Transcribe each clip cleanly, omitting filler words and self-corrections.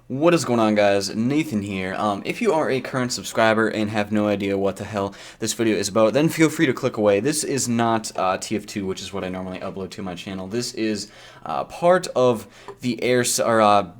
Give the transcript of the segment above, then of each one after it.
What is going on, guys? Nathan here. If you are a current subscriber and have no idea what the hell this video is about, then feel free to click away. This is not TF2, which is what I normally upload to my channel. This is part of the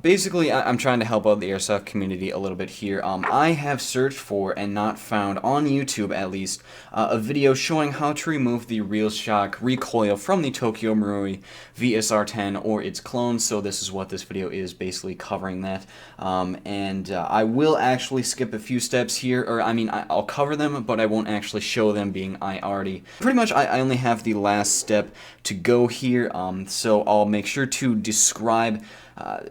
basically I'm trying to help out the airsoft community a little bit here. I have searched for and not found, on YouTube at least, a video showing how to remove the Real Shock recoil from the Tokyo Marui VSR-10 or its clone. So this is what this video is, basically covering that. I will actually skip a few steps here, or I mean, I'll cover them, but I won't actually show them, being I only have the last step to go here, so I'll make sure to describe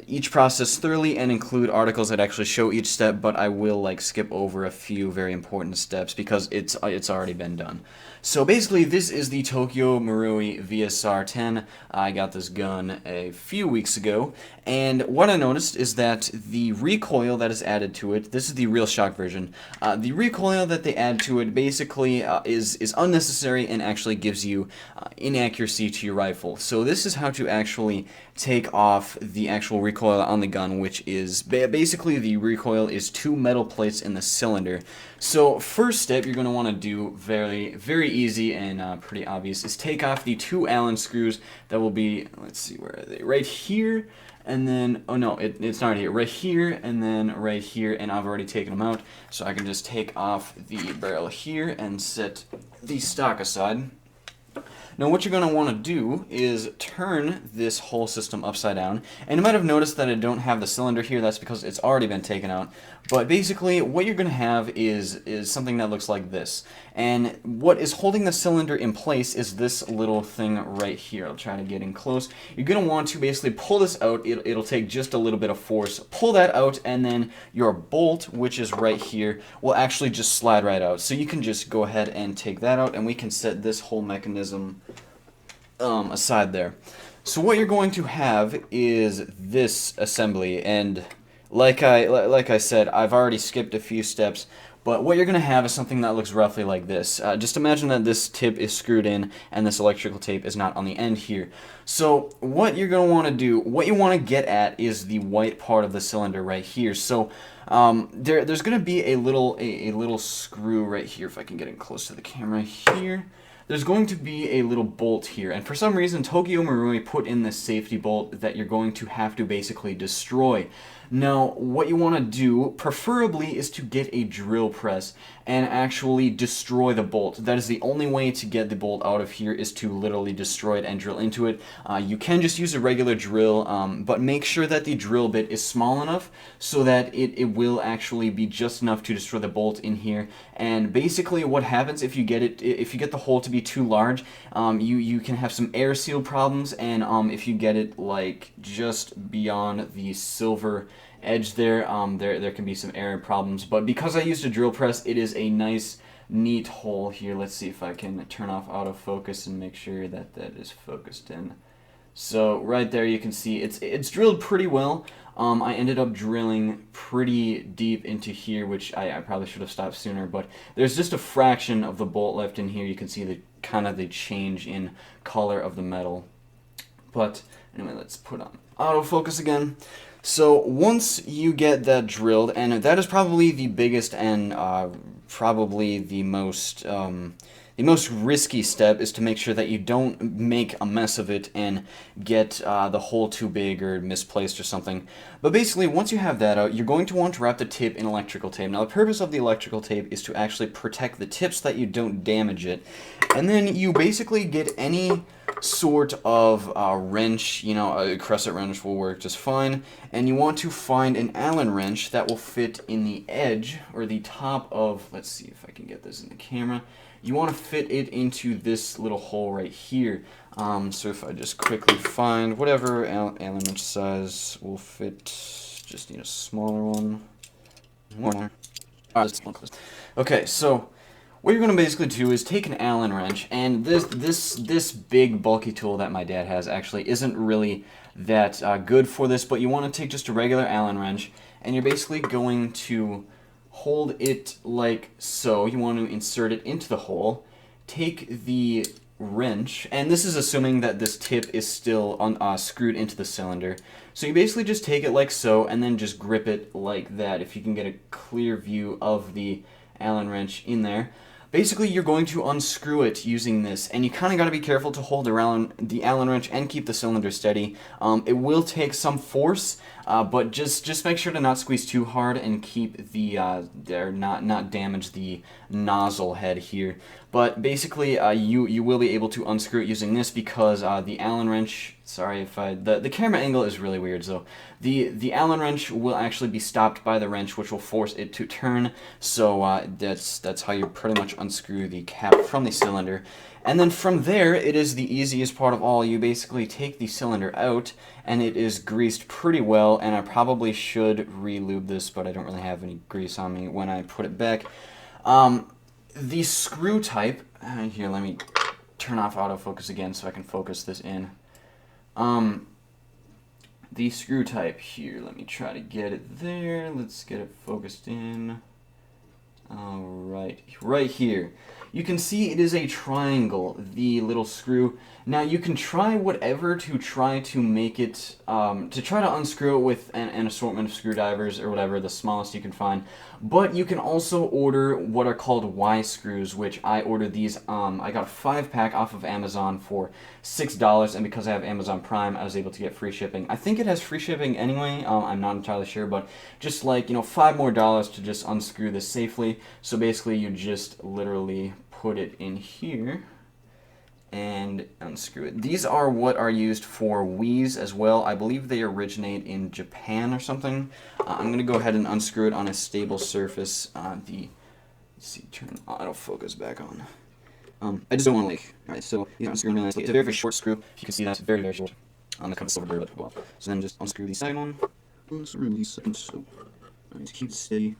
each process thoroughly and include articles that actually show each step, but I will skip over a few very important steps because it's already been done. So basically, this is the Tokyo Marui VSR-10. I got this gun a few weeks ago, and what I noticed is that the recoil that is added to it, this is the Real Shock version, the recoil that they add to it basically is unnecessary and actually gives you inaccuracy to your rifle. So this is how to actually take off the actual recoil on the gun, which is basically the recoil is two metal plates in the cylinder. So first step you're going to want to do, very easy and pretty obvious, is take off the two Allen screws that will be, let's see, where are they, right here, and then, oh no, it's not here, right here, and then right here, and I've already taken them out, so I can just take off the barrel here and set the stock aside. Now what you're going to want to do is turn this whole system upside down, and you might have noticed that I don't have the cylinder here. That's because it's already been taken out. But basically what you're going to have is something that looks like this, and what is holding the cylinder in place is this little thing right here. I'll try to get in close. You're going to want to basically pull this out. It'll take just a little bit of force. Pull that out, and then your bolt, which is right here, will actually just slide right out. So you can just go ahead and take that out, and we can set this whole mechanism aside there. So what you're going to have is this assembly, and like I said, I've already skipped a few steps, but what you're going to have is something that looks roughly like this. Just imagine that this tip is screwed in and this electrical tape is not on the end here. So what you're going to want to do, what you want to get at, is the white part of the cylinder right here. So there's going to be a little screw right here, if I can get it close to the camera here. There's going to be a little bolt here, and for some reason Tokyo Marui put in this safety bolt that you're going to have to basically destroy. Now what you want to do, preferably, is to get a drill press and actually destroy the bolt. That is the only way to get the bolt out of here, is to literally destroy it and drill into it. You can just use a regular drill, but make sure that the drill bit is small enough so that it will actually be just enough to destroy the bolt in here. And basically what happens if you get the hole to be too large, you can have some air seal problems, and if you get it just beyond the silver edge there, there can be some air problems. But because I used a drill press, it is a nice, neat hole here. Let's see if I can turn off autofocus and make sure that that is focused in. So right there you can see it's drilled pretty well. I ended up drilling pretty deep into here, which I probably should have stopped sooner, but there's just a fraction of the bolt left in here. You can see the the change in color of the metal. But anyway, let's put on autofocus again. So once you get that drilled, and that is probably the biggest and probably the most risky step, is to make sure that you don't make a mess of it and get the hole too big or misplaced or something. But basically, once you have that out, you're going to want to wrap the tip in electrical tape. Now, the purpose of the electrical tape is to actually protect the tip so that you don't damage it. And then you basically get any sort of wrench, a crescent wrench will work just fine, and you want to find an Allen wrench that will fit in the edge or the top of, let's see if I can get this in the camera. You want to fit it into this little hole right here. So if I just quickly find whatever Allen wrench size will fit, just need a smaller one. Okay, so what you're going to basically do is take an Allen wrench, and this big bulky tool that my dad has actually isn't really that good for this, but you want to take just a regular Allen wrench, and you're basically going to hold it like so. You want to insert it into the hole, take the wrench, and this is assuming that this tip is still screwed into the cylinder. So you basically just take it like so, and then just grip it like that, if you can get a clear view of the Allen wrench in there. Basically, you're going to unscrew it using this, and you kind of got to be careful to hold around the Allen wrench and keep the cylinder steady. It will take some force, but just make sure to not squeeze too hard and keep the not damage the nozzle head here. But basically, you will be able to unscrew it using this because the Allen wrench. Sorry if the camera angle is really weird. So the Allen wrench will actually be stopped by the wrench, which will force it to turn. So that's how you pretty much unscrew the cap from the cylinder. And then from there, it is the easiest part of all. You basically take the cylinder out, and it is greased pretty well. And I probably should re-lube this, but I don't really have any grease on me when I put it back. The screw type. Here, let me turn off autofocus again so I can focus this in. The screw type here, let me try to get it there. Let's get it focused in. Alright, right here. You can see it is a triangle, the little screw. Now you can try whatever to try to make it, to try to unscrew it with an assortment of screwdrivers or whatever, the smallest you can find. But you can also order what are called Y screws, which I ordered these. I got a 5-pack off of Amazon for $6, and because I have Amazon Prime, I was able to get free shipping. I think it has free shipping anyway. I'm not entirely sure, but just like, $5 more to just unscrew this safely. So basically, you just literally put it in here and unscrew it. These are what are used for Wii's as well. I believe they originate in Japan or something. I'm going to go ahead and unscrew it on a stable surface. Let's see, turn autofocus back on. I just don't want to leak. Alright, so these are unscrewing really nicely. It's a very, very short screw. If you can see that, it's very, very short. It comes silver but well. So then just unscrew the side one. Unscrew the second. So, alright, keep it steady.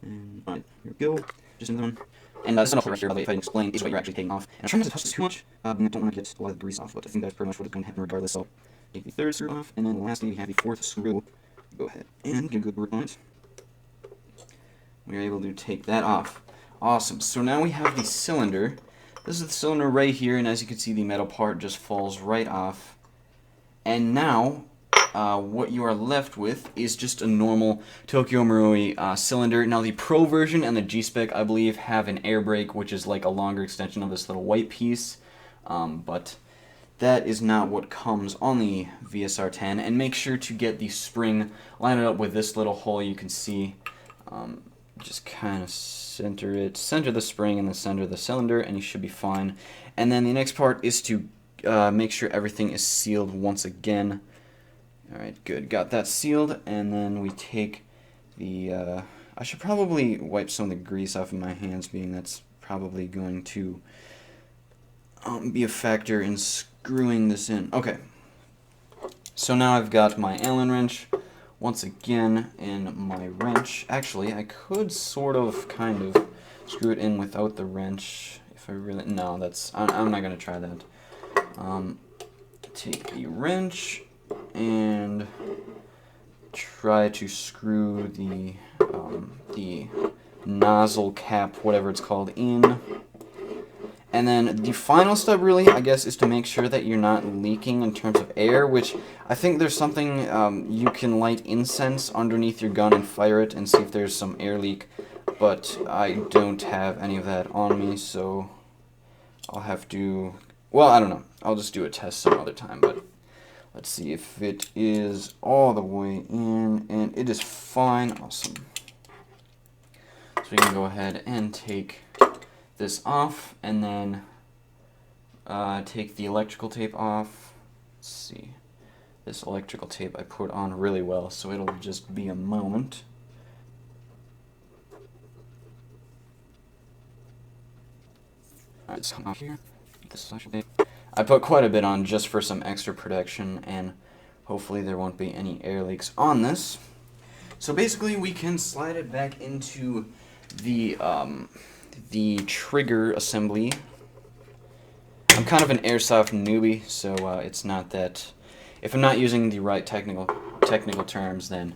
And alright, here we go. Just another one. And this is right here, by the way, if I didn't explain, is what you're actually taking off. And I'm trying not to touch this too much, I don't want to get a lot of the grease off, but I think that's pretty much what is going to happen regardless. So, take the third screw off, and then lastly, we have the fourth screw. Go ahead and get a good grip on it. We're able to take that off. Awesome. So now we have the cylinder. This is the cylinder right here, and as you can see, the metal part just falls right off. And now, what you are left with is just a normal Tokyo Marui cylinder. Now the Pro version and the G-Spec, I believe, have an air brake, which is like a longer extension of this little white piece. But that is not what comes on the VSR-10. And make sure to get the spring, line it up with this little hole you can see. Just kind of center the spring in the center of the cylinder, and you should be fine. And then the next part is to make sure everything is sealed once again. Alright, good. Got that sealed, and then we take the, I should probably wipe some of the grease off of my hands, being that's probably going to be a factor in screwing this in. Okay, so now I've got my Allen wrench once again in my wrench. Actually, I could sort of, kind of, screw it in without the wrench, if I really, no, that's, I'm not going to try that. Take the wrench and try to screw the nozzle cap, whatever it's called, in. And then the final step, really, I guess, is to make sure that you're not leaking in terms of air, which I think there's something you can light incense underneath your gun and fire it and see if there's some air leak, but I don't have any of that on me, so I'll have to, well, I don't know. I'll just do a test some other time, but let's see if it is all the way in, and it is fine. Awesome. So we can go ahead and take this off, and then take the electrical tape off. Let's see. This electrical tape I put on really well, so it'll just be a moment. Alright, let's come off here. This electrical tape. I put quite a bit on just for some extra protection, and hopefully there won't be any air leaks on this. So basically we can slide it back into the trigger assembly. I'm kind of an airsoft newbie, so it's not that, if I'm not using the right technical terms, then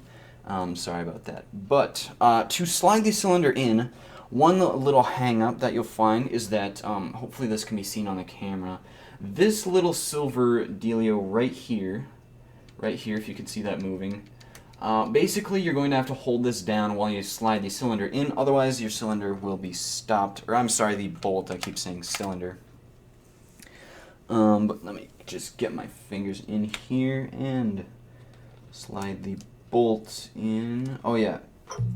sorry about that. But to slide the cylinder in, One little hang-up that you'll find is that, hopefully this can be seen on the camera, this little silver dealio right here, if you can see that moving, basically you're going to have to hold this down while you slide the cylinder in, otherwise your cylinder will be stopped, or I'm sorry, the bolt, I keep saying cylinder. But let me just get my fingers in here and slide the bolt in. Oh yeah,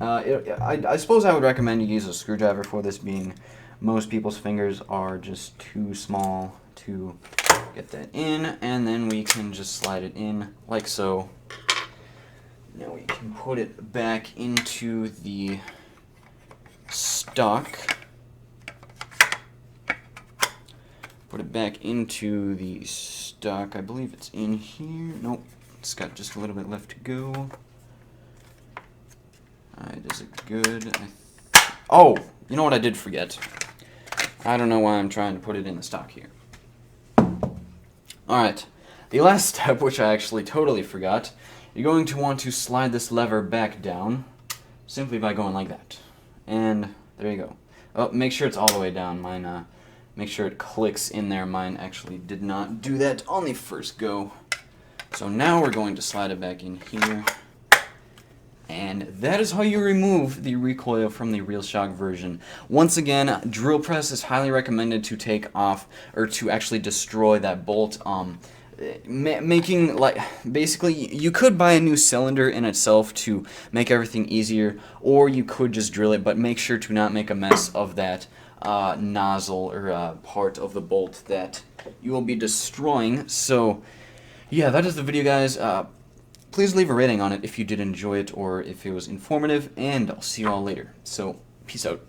I suppose I would recommend you use a screwdriver for this, being most people's fingers are just too small to get that in, and then we can just slide it in like so. Now we can put it back into the stock. Put it back into the stock. I believe it's in here. Nope, it's got just a little bit left to go. Alright, is it good? Oh, you know what I did forget? I don't know why I'm trying to put it in the stock here. Alright, the last step, which I actually totally forgot, you're going to want to slide this lever back down simply by going like that. And there you go. Oh, make sure it's all the way down. Mine, make sure it clicks in there. Mine actually did not do that on the first go. So now we're going to slide it back in here. And that is how you remove the recoil from the RealShock version. Once again, drill press is highly recommended to take off, or to actually destroy that bolt. Making, like, basically, you could buy a new cylinder in itself to make everything easier, or you could just drill it, but make sure to not make a mess of that nozzle or part of the bolt that you will be destroying. So, yeah, that is the video, guys. Please leave a rating on it if you did enjoy it or if it was informative, and I'll see you all later. So, peace out.